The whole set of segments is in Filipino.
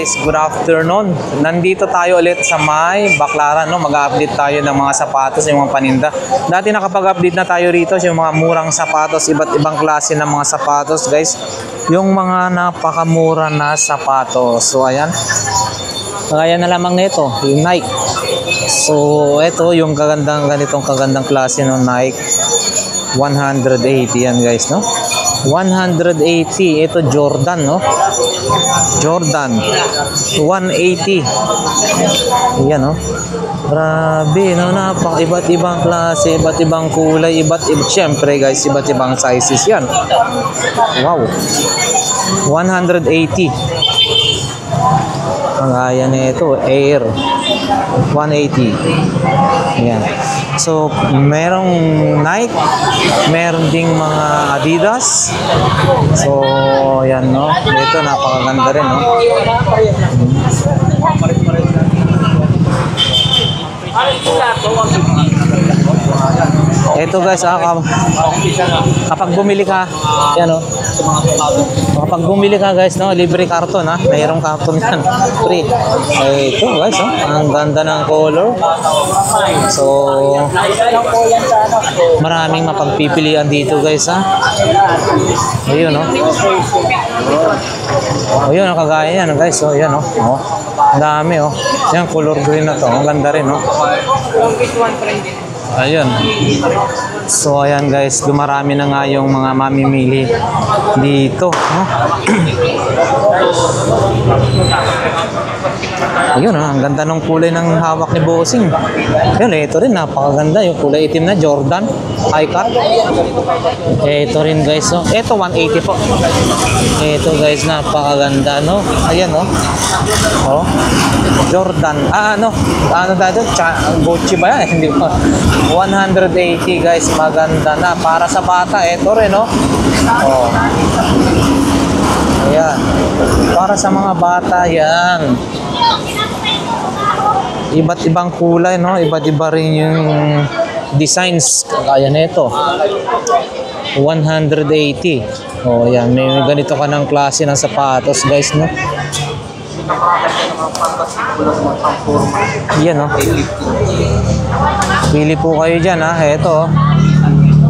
guys, good afternoon. Nandito tayo ulit sa may Baclaran, no? Mag-update tayo ng mga sapatos, yung mga paninda. Dati nakapag-update na tayo rito sa yung mga murang sapatos, iba't ibang klase ng mga sapatos, guys. Yung mga napakamura na sapatos. So ayan. Kaya na lamang nito, yung Nike. So ito yung ganitong kagandang klase ng Nike. 180 yan, guys, no? 180. Ito Jordan, no? Jordan 180. Yan, no? Grabe, no? Iba't ibang klase, iba't ibang kulay, syempre, guys, iba't ibang sizes yan. Wow. 180. Ang kaya nito, Air 180. Yan. So, merong Nike, meron ding mga Adidas. So, yan, no? Ito, napakaganda rin, no? Ito, guys, kapag bumili ka, yan, no? Kapag bumili ka, guys, no, libre karton, ha? Mayroong karton yan, free. Ito, guys, no? Ang ganda ng color. So, maraming mapagpipilian dito, guys, ha? Ayun, no? Ayun, kagaya yan, guys. So, yan, no? Oh, dami, oh. Yan, color green na to. Ang ganda rin, no? Ayun. So ayan, guys, dumarami na nga yung mga mamimili dito, no? Ayun, ang ganda ng kulay ng hawak ni Bossing. Ayun, ito rin, napakaganda yung kulay itim na Jordan high cut. Ito rin, guys, no? Ito 180 po. Ito, guys, napakaganda, no? Ayan, no? Oh, Jordan. Ano dito? Gucci ba yan? Hindi ko. 180, guys, maganda na para sa bata. Ito rin, no? Oh. Ayan. Para sa mga bata yan. Iba't ibang kulay, no? Iba't iba rin yung designs kaya nito. 180. Oh, yan, may ganito ka ng klase ng sapatos, guys, no? Yan, no? Pili po kayo dyan, ha? Ito,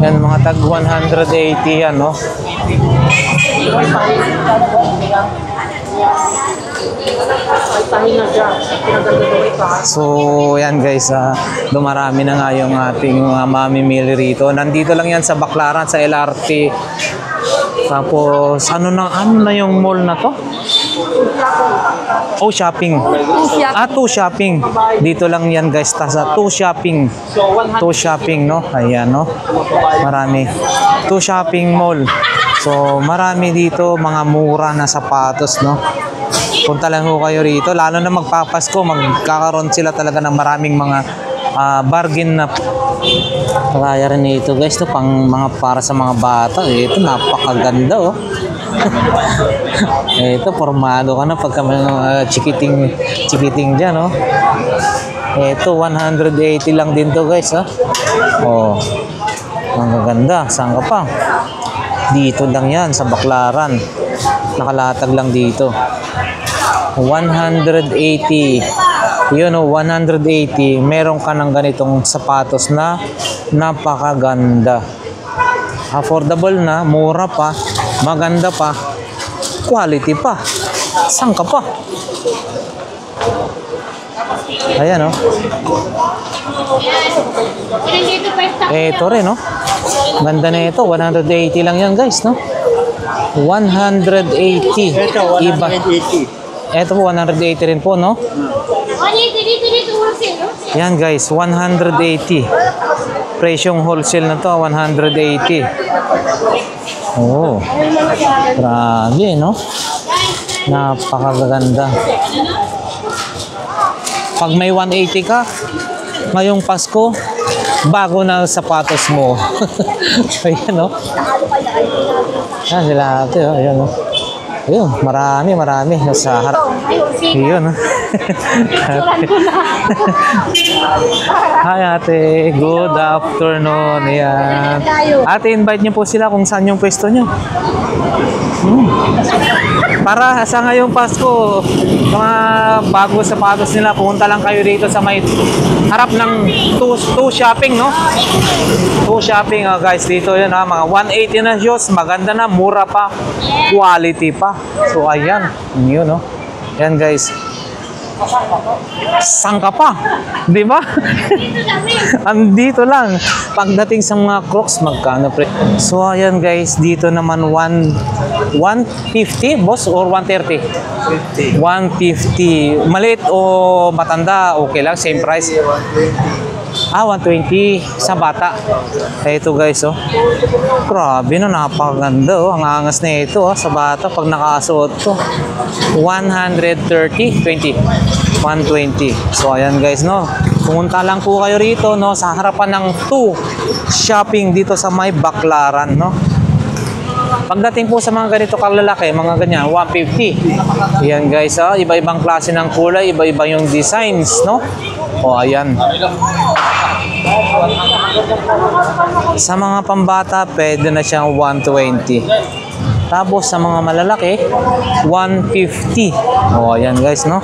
yan, mga tag 180 yan, no? So, yan, guys, dumarami na nga yung ating mga mamimili rito. Nandito lang yan sa Baclaran, sa LRT. Tapos, ano na yung mall na to? Oh, shopping. Two shopping. Dito lang yan, guys, sa two shopping. Two shopping, no? Ayan, no? Marami. Two shopping mall. So, marami dito mga mura na sapatos, no? Punta lang ho kayo rito. Lalo na magpapasko, magkakaroon sila talaga ng maraming mga bargain na kaya rin ito, guys, no? Para sa mga bata. Ito, napakaganda, oh. Ito, formado ka na pagka chikiting dyan, oh. Ito, 180 lang din to, guys, ha? Oh, ang ganda. Saan ka pa? Dito lang yan, sa Baclaran. Nakalatag lang dito. 180. Yun, oh, 180. Meron ka ng ganitong sapatos na napakaganda. Affordable na, mura pa, maganda pa, quality pa. Saan ka pa? Ayan, oh. Ito rin, oh. Ganda na ito. 180 lang yan, guys, no? 180. Iba. Ito po, 180 rin po, no? Yan, guys, 180. Presyong wholesale na to, 180. Oh, grabe, no? Napakaganda. Pag may 180 ka, ngayong Pasko, bago na sapatos mo. Ayan, no? Ayan sila ate, oh. Ayan, no? Ayun, marami sa harap. Ayun. Hi ate, good afternoon. Ayan. Ate, invite niyo po sila kung saan yung pwesto niyo. Para sa ngayong Pasko, mga bago sapatos nila, pumunta lang kayo dito sa may harap ng 2 shopping, no? 2 shopping, guys, dito yun, mga 180 na shoes, maganda na, mura pa, quality pa. So, ayan, yun, no? Yan, guys. Saan ka pa? Di ba? Andito lang. Pagdating sa mga Crocs, magkano pre? So, ayan guys, dito naman 150, boss, or 130? 150. Maliit o matanda, okay lang, same price. 120 sa bata. Ito guys, oh. Grabe no, napakaganda, oh. Ang angas na ito, oh, sa bata pag nakasuot to. 130, 120. So ayan guys, no. Pumunta lang po kayo rito, no, sa harapan ng 2 shopping dito sa may Baclaran, no. Pagdating po sa mga ganito kalalaki, mga ganyan, 150. Ayan guys, oh, iba-ibang klase ng kulay, iba-iba yung designs, no. O ayan. Sa mga pambata, pwede na siyang 120. Tapos sa mga malalaki, 150. O ayan guys, no.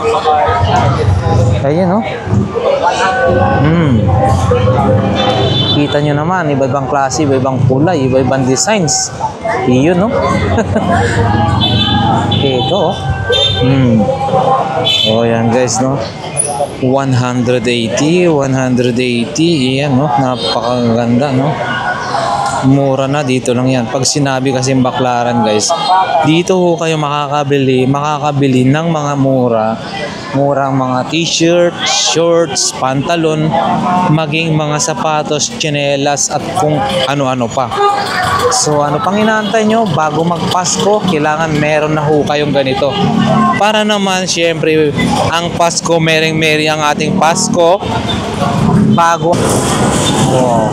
Ayan, no. Kita nyo naman, iba-ibang klase, iba-ibang kulay, iba-ibang designs. Iyon, no. Ito, oh. O ayan guys, no. 180, 180, yan, no. Napakaganda, no. Mura na, dito lang yan. Pag sinabi kasi Baclaran guys, dito ho kayo makakabili ng mga murang mga t-shirt, shorts, pantalon, maging mga sapatos, tsinelas at kung ano-ano pa. So ano pang inaantay nyo? Bago magpasko, kailangan meron na ho kayong ganito. Para naman syempre ang Pasko, mereng-meri ang ating Pasko. Bago. Wow.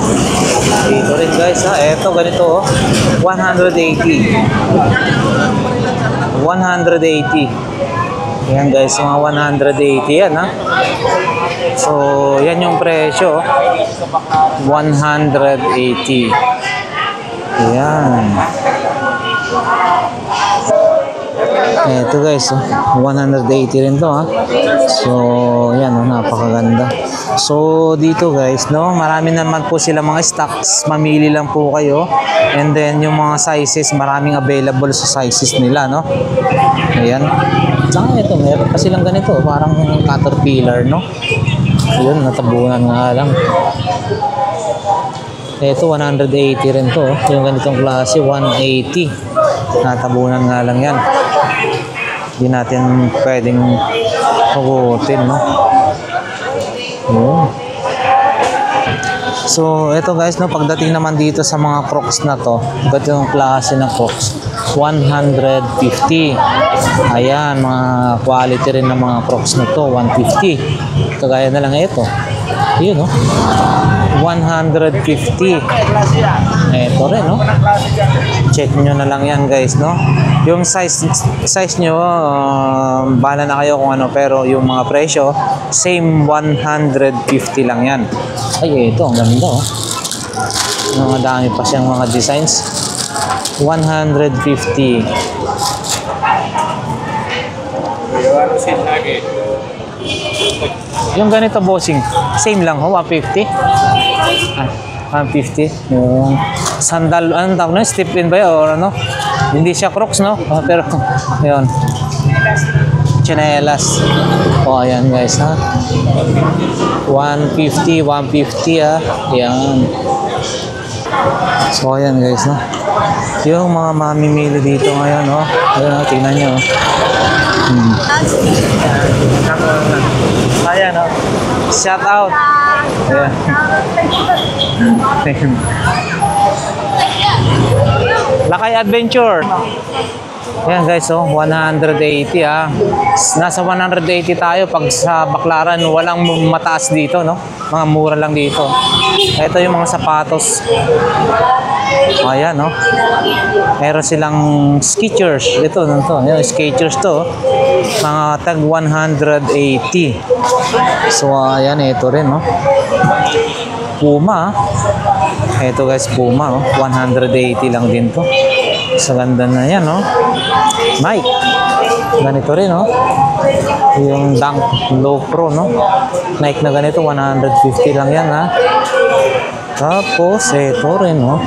Dito rin guys, ha. Eto ganito, oh. 180. 180. Yan guys, mga 180 yan, ha. So, yan yung presyo. 180. Yan. Ito guys, 180 rin to, ha. So, yan, oh, napakaganda. So, dito guys, no, marami naman po sila mga stocks. Mamili lang po kayo. And then, yung mga sizes, maraming available sa sizes nila, no. Ayan. Saka ito, meron pa silang ganito, parang caterpillar, no. Yun, natabunan nga lang. Ito, 180 rin to. Yung ganitong klase, 180. Natabunan nga lang yan. Hindi natin pwedeng hugutin, no. So, ito guys, no, pagdating naman dito sa mga Crocs na to, ganito yung klase ng Crocs, 150. Ayan, mga quality rin ng mga Crocs na to, 150. Kagaya na lang ito. Yun, no? 150. Ito rin, no? Check nyo na lang yan guys, no? Yung size nyo, bala na kayo kung ano, pero yung mga presyo, same 150 lang yan. Ay, ito, ang ganda, oh. Mga dami pa siyang mga designs. 150. Yung ganito, bossing, same lang, oh, 150. 150. Yung sandal, anong tawag na? Step in ba yun? Or ano? Hindi siya Crocs, no? Pero, yun. Chinelas. O, ayan guys, ha? 150, 150, ha? Ayan. So, ayan guys, no? Yung mga mamimili dito ngayon, no? Ayan, tingnan nyo. Ayan, no? Shout out. Ayan. Lakay Adventure. Ayan guys, oh, 180, ha. Nasa 180 tayo. Pag sa Baclaran, walang mataas dito, no? Mga mura lang dito. Ito yung mga sapatos. Ayan, no? Meron silang Skechers. Ito, yung Skechers to. Mga tag 180. So, ayan, ito rin, no? Puma. Ito guys, Puma, no? 180 lang din to. So, ganda na yan, no? Nike. Ganito rin, no? Yung Dunk Low Pro, no? Nike na ganito, 150 lang yan, ha? Tapos, ito rin, no?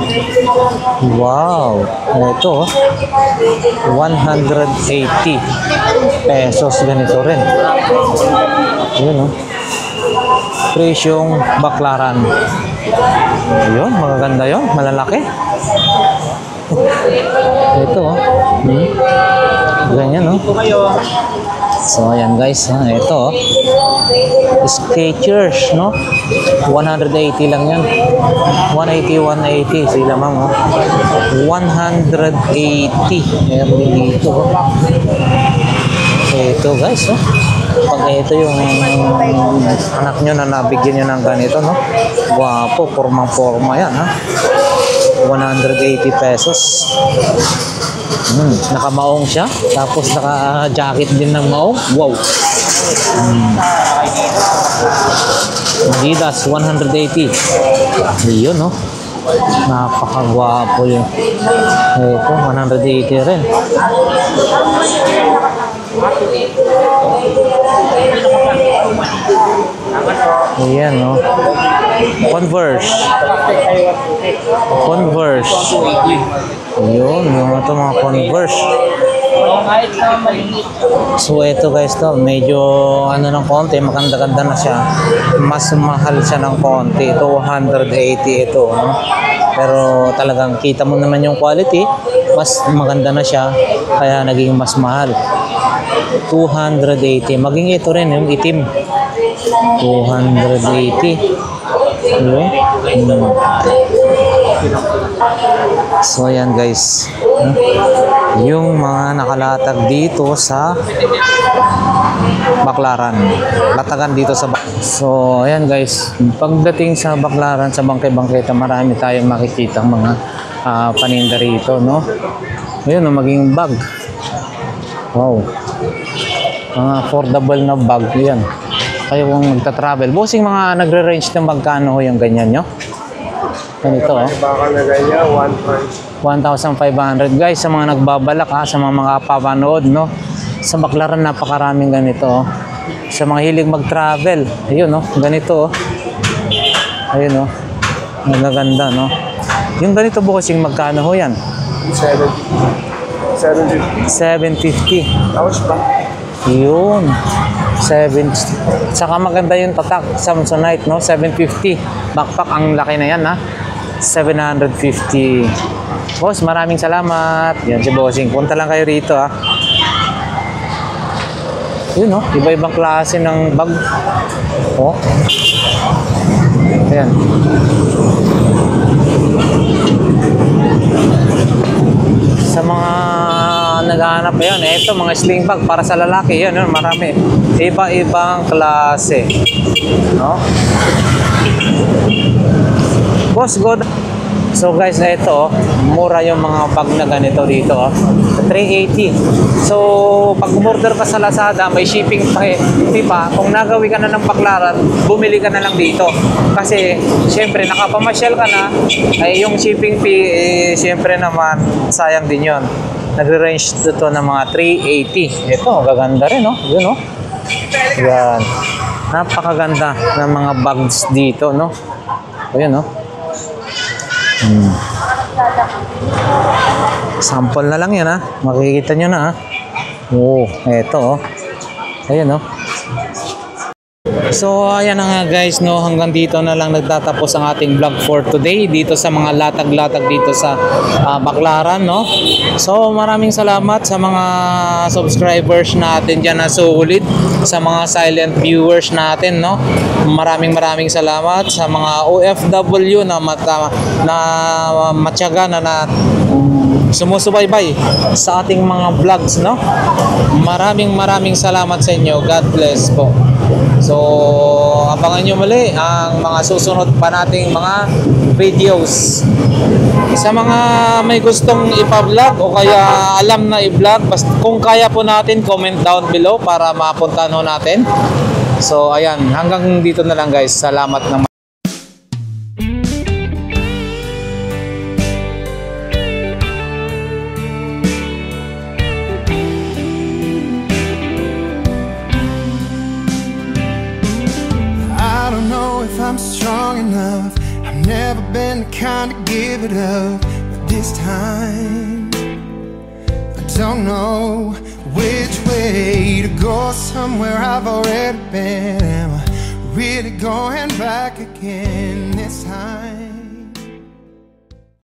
Wow! Ito, 180 pesos, ganito rin. Yun, no? Presyong baklaran. Yun, magaganda yun. Malalaki. Ito, oh. Ganyan, no? So, ayan guys, ha? Ito, oh. Skechers, no? 180 lang yan. 180. Sila ma'am, oh. 180. Meron dito, oh. Ito guys, oh. Pag ito yung anak nyo na nabigyan nyo ng ganito, no? Wapo, formang-forma yan, ha? 180 pesos. Naka-maong siya. Tapos naka-jacket din ng maong. Wow. Adidas, 180. Yun, no? Napakagwapo yun. Ito, 180 rin. Ayan, no? Converse. Yun, yung ito mga Converse. So ito guys, to medyo ano ng konti, maganda-ganda na siya. Mas mahal siya ng konti. 280 ito, no? Pero talagang kita mo naman yung quality, mas maganda na siya, kaya naging mas mahal. 280. Maging ito rin yung itim. 280. Yun. So ayan guys, yung mga nakalatag dito sa Baklaran, latagan dito sa so ayan guys, pagdating sa Baklaran, sa bangkay-bangketa, marami tayong makikita mga paninda rito, no? Ayun, maging bag. Wow, mga affordable na bag yan. Kayo kung magta-travel, bossing, mga nagre-range ng magkano yung ganyan nyo? Ganito, oh. Baka na ganyan, 1,500 guys, sa mga nagbabalak, sa mga papanood, no? Sa Baklaran, napakaraming ganito, oh. Sa mga hilig mag-travel, ayun, no? Ganito, oh. Ayun, oh. Magaganda, no? Yung ganito, bossing, magkano ho yan? 750. Tapos ba? Yun. 7. Saka maganda yung tatak, Samsonite, no? 750. Backpack, ang laki na yan, ha? 750. Boss, maraming salamat. Yan si Bossing. Punta lang kayo rito, ha? Yun, no? Iba-ibang klase ng bag. Oh. Ayan. Sa mga naghahanap yan, ito mga sling bag para sa lalaki, yan, marami, iba-ibang klase, no? Boss, good. So guys, ito, mura yung mga bag na ganito dito, 380. So pag umorder ka sa Lazada, may shipping pa, pa. Kung nagawi ka na ng Baklaran, bumili ka na lang dito, kasi syempre nakapamasyal ka na, ay yung shipping fee, syempre naman sayang din yon. Nagre-range dito ng mga 380. Ito, gaganda rin, no? Yun, no? Yan. Napakaganda ng mga bags dito, no? Ayun, no? Sample na lang yan, ha? Makikita nyo na, ha? Oo, eto, oh. Ayun, no? So ayan na nga guys, no, hanggang dito na lang nagtatapos ang ating vlog for today dito sa mga latag-latag dito sa Baklaran, no. So maraming salamat sa mga subscribers natin diyan na sulit, sa mga silent viewers natin, no. Maraming salamat sa mga OFW na matyaga na sumusubaybay sa ating mga vlogs, no? Maraming salamat sa inyo. God bless po. So, abangan nyo muli ang mga susunod pa nating mga videos. Sa mga may gustong ipa-vlog o kaya alam na i-vlog, kung kaya po natin, comment down below para mapuntahan ho natin. So, ayan. Hanggang dito na lang, guys. Salamat naman. I don't know if I'm strong enough. I've never been the kind to give it up, but this time I don't know which way to go. Somewhere I've already been. Am I really going back again this time?